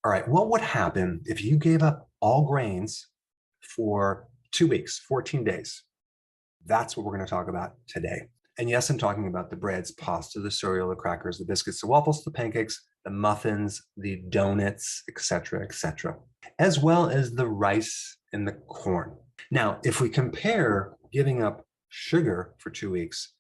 All right, what would happen if you gave up all grains for 2 weeks, 14 days? That's what we're going to talk about today. And yes, I'm talking about the breads, pasta, the cereal, the crackers, the biscuits, the waffles, the pancakes, the muffins, the donuts, etc., as well as the rice and the corn. Now, if we compare giving up sugar for 2 weeks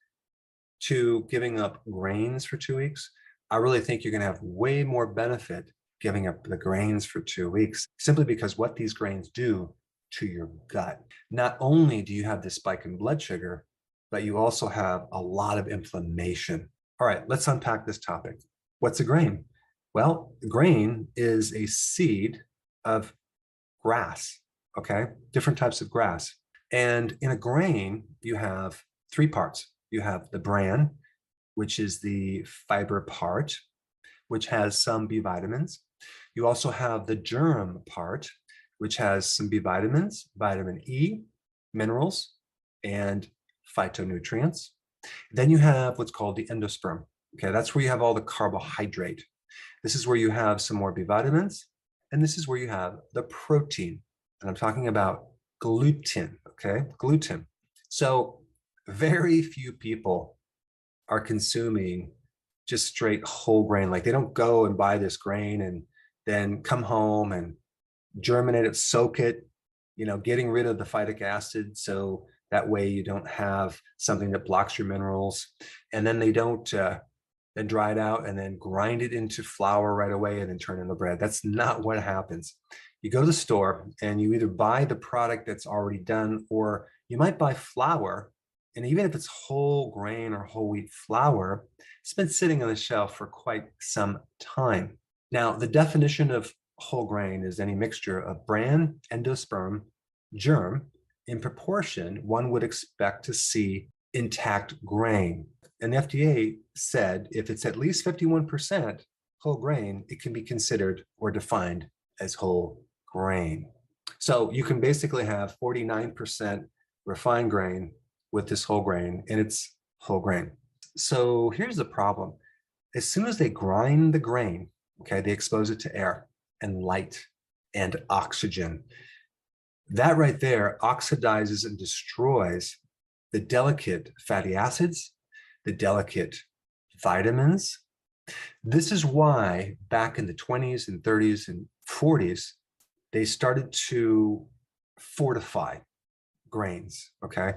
to giving up grains for 2 weeks, I really think you're going to have way more benefit giving up the grains for 2 weeks, simply because what these grains do to your gut. Not only do you have this spike in blood sugar, but you also have a lot of inflammation. All right, let's unpack this topic. What's a grain? Well, a grain is a seed of grass, okay? Different types of grass. And in a grain, you have 3 parts. You have the bran, which is the fiber part, which has some B vitamins. You also have the germ part, which has some B vitamins, vitamin E, minerals, and phytonutrients. Then you have what's called the endosperm. Okay, that's where you have all the carbohydrate. This is where you have some more B vitamins, and this is where you have the protein. And I'm talking about gluten, okay? Gluten. So very few people are consuming just straight whole grain. Like they don't go and buy this grain and then come home and germinate it, soak it, getting rid of the phytic acid. So that way you don't have something that blocks your minerals. And then they don't then dry it out and then grind it into flour right away and then turn it into bread. That's not what happens. You go to the store and you either buy the product that's already done, or you might buy flour. And even if it's whole grain or whole wheat flour, it's been sitting on the shelf for quite some time. Now, the definition of whole grain is any mixture of bran, endosperm, germ, in proportion one would expect to see intact grain. And the FDA said if it's at least 51% whole grain, it can be considered or defined as whole grain. So you can basically have 49% refined grain with this whole grain, and it's whole grain. So here's the problem. As soon as they grind the grain, okay, they expose it to air and light and oxygen. That right there oxidizes and destroys the delicate fatty acids, the delicate vitamins. This is why back in the 20s and 30s and 40s, they started to fortify grains, okay?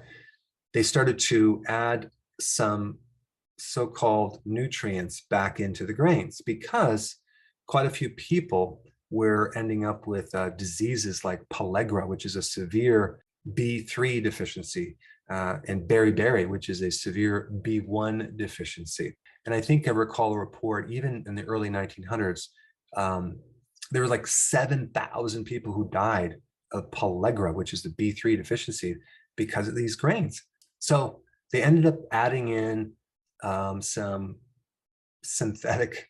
They started to add some so-called nutrients back into the grains because quite a few people were ending up with diseases like pellagra, which is a severe B3 deficiency, and beriberi, which is a severe B1 deficiency. And I think I recall a report, even in the early 1900s, there were like 7,000 people who died of pellagra, which is the B3 deficiency, because of these grains. So they ended up adding in some synthetic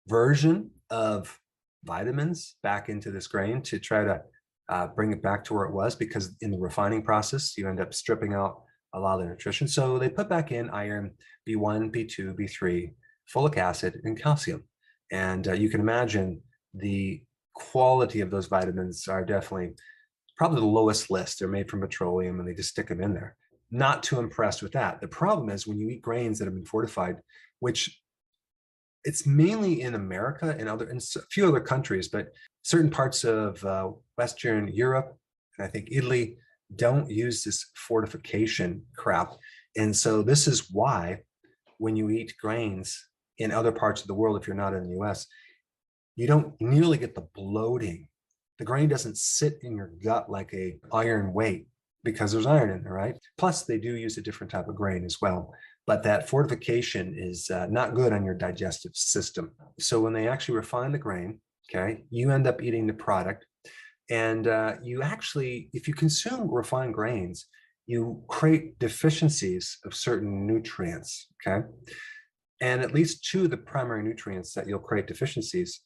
version of vitamins back into this grain to try to bring it back to where it was, because in the refining process, you end up stripping out a lot of the nutrition. So they put back in iron, B1, B2, B3, folic acid, and calcium. And you can imagine the quality of those vitamins are definitely probably the lowest list. They're made from petroleum and they just stick them in there. Not too impressed with that. The problem is when you eat grains that have been fortified, which it's mainly in America and in a few other countries, but certain parts of Western Europe, and I think Italy, don't use this fortification crap. And so this is why when you eat grains in other parts of the world, if you're not in the US, you don't nearly get the bloating. The grain doesn't sit in your gut like a iron weight because there's iron in there, right? Plus, they do use a different type of grain as well. But that fortification is not good on your digestive system. So when they actually refine the grain, okay, you end up eating the product. And you actually, if you consume refined grains, you create deficiencies of certain nutrients, okay? And at least 2 of the primary nutrients that you'll create deficiencies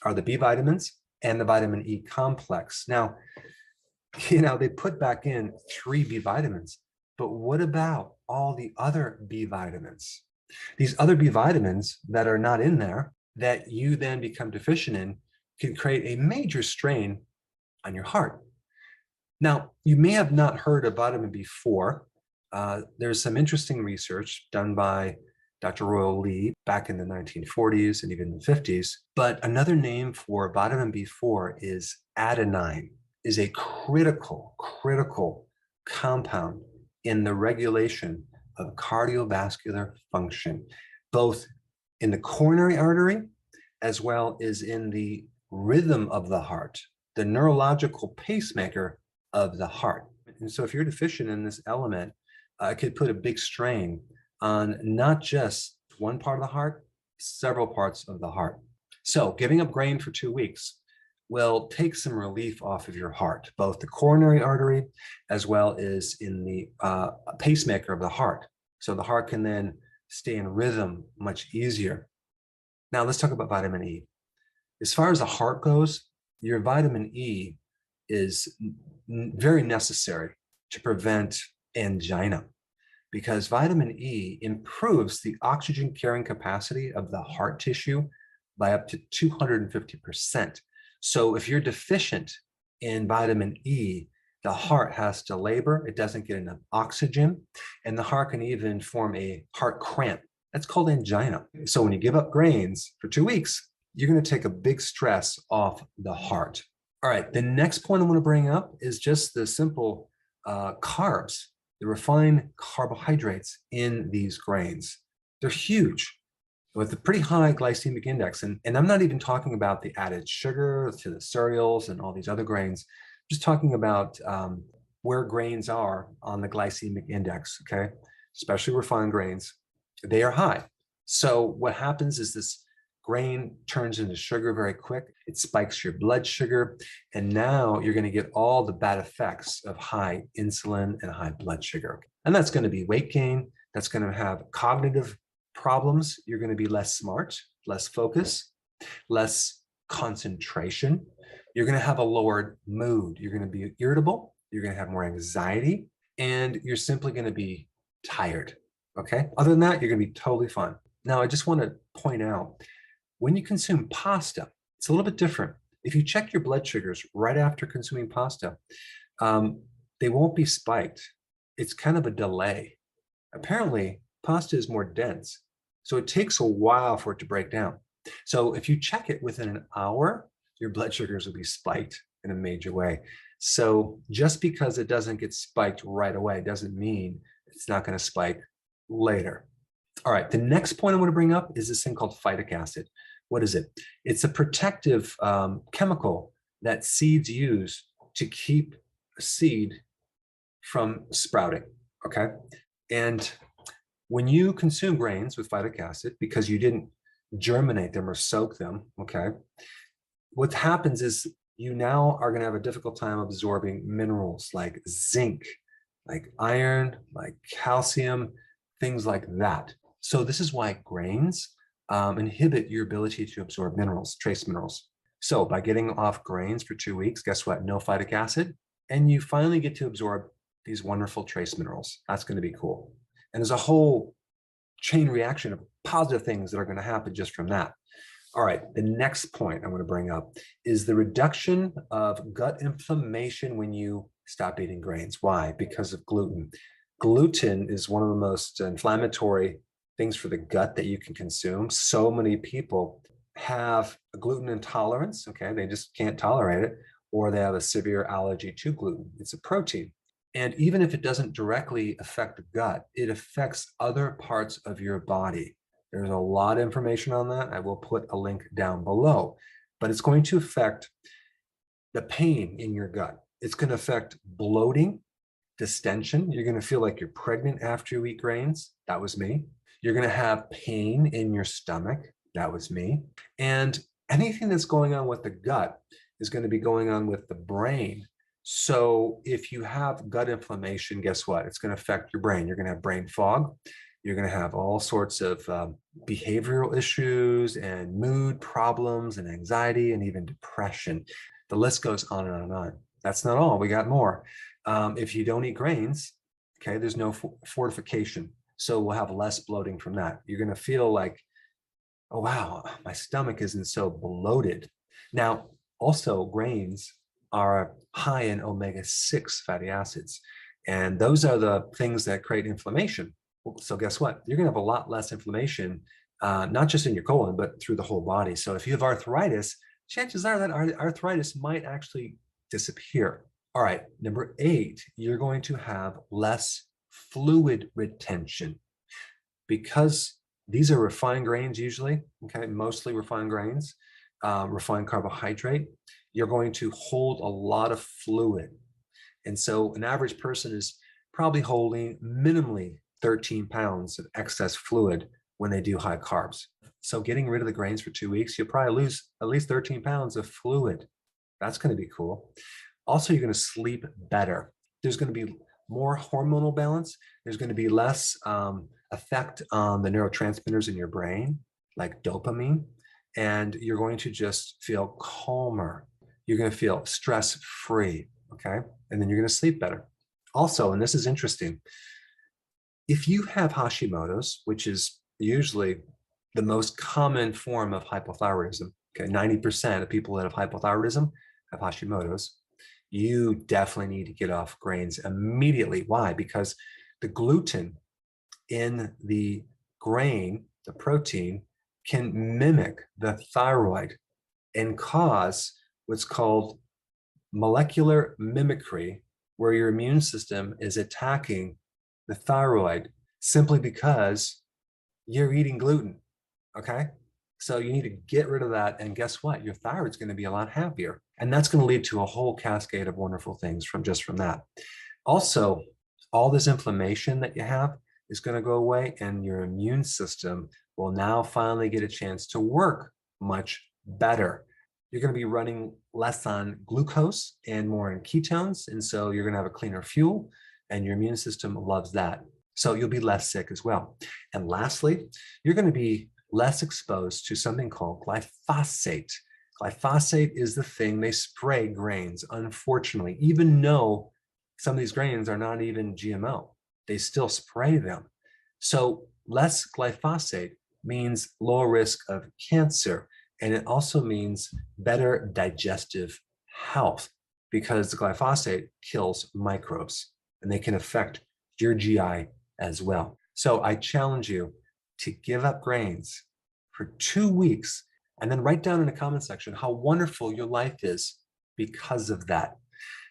are the B vitamins and the vitamin E complex. Now, they put back in 3 B vitamins, but what about all the other B vitamins? These other B vitamins that are not in there that you then become deficient in, can create a major strain on your heart. Now, you may have not heard of vitamin B4. There's some interesting research done by Dr. Royal Lee back in the 1940s and even the 50s. But another name for vitamin B4 is adenine, is a critical compound in the regulation of cardiovascular function, both in the coronary artery as well as in the rhythm of the heart, the neurological pacemaker of the heart. And so if you're deficient in this element, it could put a big strain on not just one part of the heart, several parts of the heart. So giving up grain for 2 weeks will take some relief off of your heart, both the coronary artery as well as in the pacemaker of the heart. So the heart can then stay in rhythm much easier. Now let's talk about vitamin E. As far as the heart goes, your vitamin E is very necessary to prevent angina, because vitamin E improves the oxygen carrying capacity of the heart tissue by up to 250%. So if you're deficient in vitamin E, the heart has to labor, it doesn't get enough oxygen, and the heart can even form a heart cramp. That's called angina. So when you give up grains for 2 weeks, you're going to take a big stress off the heart. All right, the next point I want to bring up is just the simple carbs, the refined carbohydrates in these grains. They're huge with a pretty high glycemic index. And I'm not even talking about the added sugar to the cereals and all these other grains. I'm just talking about where grains are on the glycemic index, okay? Especially refined grains, they are high. So what happens is this grain turns into sugar very quick. It spikes your blood sugar. And now you're going to get all the bad effects of high insulin and high blood sugar. And that's going to be weight gain. That's going to have cognitive problems. You're going to be less smart, less focus, less concentration. You're going to have a lowered mood. You're going to be irritable. You're going to have more anxiety. And you're simply going to be tired. Okay? Other than that, you're going to be totally fine. Now, I just want to point out, when you consume pasta, it's a little bit different. If you check your blood sugars right after consuming pasta, they won't be spiked. It's kind of a delay. Apparently, pasta is more dense, so it takes a while for it to break down. So if you check it within an hour, your blood sugars will be spiked in a major way. So just because it doesn't get spiked right away doesn't mean it's not going to spike later. All right, the next point I want to bring up is this thing called phytic acid. What is it? It's a protective chemical that seeds use to keep a seed from sprouting, okay? And when you consume grains with phytic acid, because you didn't germinate them or soak them, okay, what happens is you now are going to have a difficult time absorbing minerals like zinc, like iron, like calcium, things like that. So this is why grains inhibit your ability to absorb minerals, trace minerals. So by getting off grains for 2 weeks, guess what? No phytic acid. And you finally get to absorb these wonderful trace minerals. That's going to be cool. And there's a whole chain reaction of positive things that are going to happen just from that. All right, the next point I want to bring up is the reduction of gut inflammation when you stop eating grains. Why? Because of gluten. Gluten is one of the most inflammatory things for the gut that you can consume. So many people have a gluten intolerance, okay? They just can't tolerate it, or they have a severe allergy to gluten. It's a protein. And even if it doesn't directly affect the gut, it affects other parts of your body. There's a lot of information on that. I will put a link down below, but it's going to affect the pain in your gut. It's going to affect bloating, distension. You're going to feel like you're pregnant after you eat grains. That was me. You're going to have pain in your stomach. That was me. And anything that's going on with the gut is going to be going on with the brain. So if you have gut inflammation, guess what? It's going to affect your brain. You're going to have brain fog. You're going to have all sorts of behavioral issues and mood problems and anxiety and even depression. The list goes on and on and on. That's not all. We got more. If you don't eat grains, okay, there's no fortification. So we'll have less bloating from that. You're going to feel like, oh, wow, my stomach isn't so bloated. Now, Also, grains are high in omega-6 fatty acids, and those are the things that create inflammation. So guess what? You're going to have a lot less inflammation, not just in your colon, but through the whole body. So if you have arthritis, chances are that arthritis might actually disappear. All right, number 8, you're going to have less fluid retention because these are refined grains usually, okay, mostly refined grains, refined carbohydrate. You're going to hold a lot of fluid. And so an average person is probably holding minimally 13 pounds of excess fluid when they do high carbs. So getting rid of the grains for 2 weeks, you'll probably lose at least 13 pounds of fluid. That's going to be cool. Also, you're going to sleep better. There's going to be more hormonal balance. There's going to be less effect on the neurotransmitters in your brain, like dopamine. And you're going to just feel calmer. You're going to feel stress-free, okay? And then you're going to sleep better. Also, and this is interesting, if you have Hashimoto's, which is usually the most common form of hypothyroidism, okay, 90% of people that have hypothyroidism have Hashimoto's, you definitely need to get off grains immediately. Why? Because the gluten in the grain, the protein, can mimic the thyroid and cause what's called molecular mimicry, where your immune system is attacking the thyroid simply because you're eating gluten, okay? So you need to get rid of that, and guess what? Your thyroid's going to be a lot happier, and that's going to lead to a whole cascade of wonderful things from that. Also, all this inflammation that you have is going to go away, and your immune system will now finally get a chance to work much better. You're going to be running less on glucose and more in ketones, and so you're going to have a cleaner fuel, and your immune system loves that. So you'll be less sick as well. And lastly, you're going to be less exposed to something called glyphosate. Glyphosate is the thing they spray grains, unfortunately, even though some of these grains are not even GMO. They still spray them. So less glyphosate means lower risk of cancer, and it also means better digestive health because the glyphosate kills microbes, and they can affect your GI as well. So I challenge you to give up grains for 2 weeks and then write down in the comment section how wonderful your life is because of that.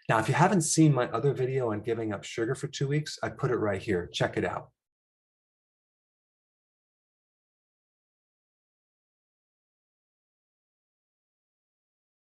Now, if you haven't seen my other video on giving up sugar for 2 weeks, I put it right here. Check it out.